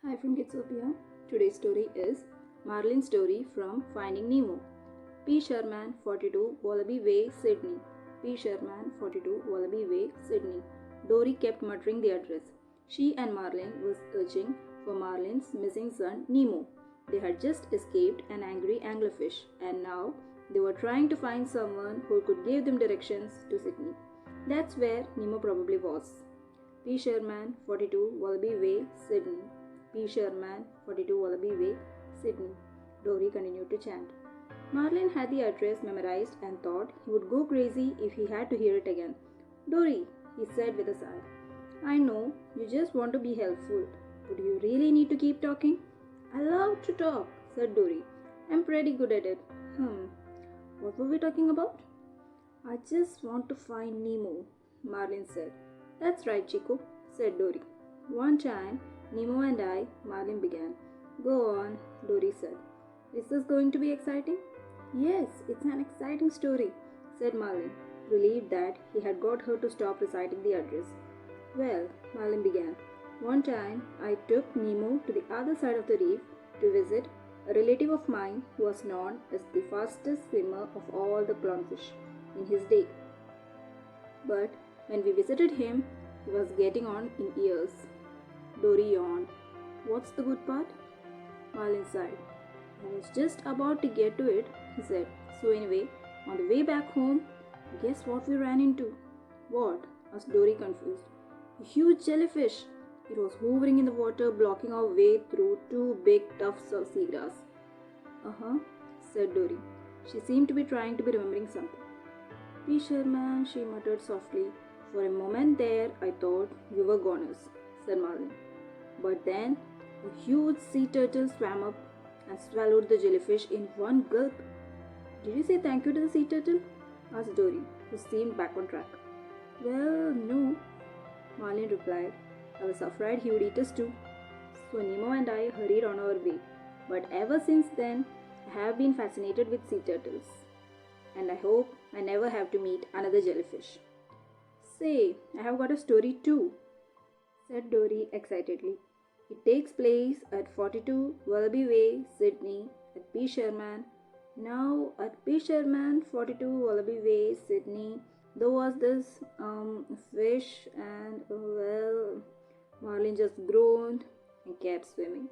Hi from Kidsopia. Today's story is Marlin's story from Finding Nemo. P. Sherman, 42, Wallaby Way, Sydney. P. Sherman, 42, Wallaby Way, Sydney. Dory kept muttering the address. She and Marlin was searching for Marlin's missing son Nemo. They had just escaped an angry anglerfish, and now they were trying to find someone who could give them directions to Sydney. That's where Nemo probably was. P. Sherman, 42, Wallaby Way, Sydney. P. Sherman, 42, Wallaby Way, Sydney. Dory continued to chant. Marlin had the address memorized and thought he would go crazy if he had to hear it again. Dory, he said with a sigh, I know you just want to be helpful, but do you really need to keep talking? I love to talk, said Dory. I'm pretty good at it. What were we talking about? I just want to find Nemo, Marlin said. That's right, Chico, said Dory. One time, Nemo and I, Marlin began. Go on, Dory said. Is this going to be exciting? Yes, it's an exciting story, said Marlin, relieved that he had got her to stop reciting the address. Well, Marlin began. One time, I took Nemo to the other side of the reef to visit a relative of mine who was known as the fastest swimmer of all the clownfish in his day. But when we visited him, he was getting on in years. Dory yawned. What's the good part? Marlin sighed. I was just about to get to it, he said. So anyway, on the way back home, guess what we ran into? What? Asked Dory confused. A huge jellyfish. It was hovering in the water, blocking our way through two big tufts of seagrass. Uh-huh, said Dory. She seemed to be trying to be remembering something. P. Sherman, she muttered softly. For a moment there, I thought we were goners, said Marlin. But then, a huge sea turtle swam up and swallowed the jellyfish in one gulp. Did you say thank you to the sea turtle? Asked Dory, who seemed back on track. Well, no, Marlin replied. I was afraid he would eat us too. So Nemo and I hurried on our way. But ever since then, I have been fascinated with sea turtles. And I hope I never have to meet another jellyfish. Say, I have got a story too, said Dory excitedly. It takes place at 42 Wallaby Way, Sydney, at P. Sherman. Now, at P. Sherman, 42 Wallaby Way, Sydney, there was this fish and, Marlin just groaned and kept swimming.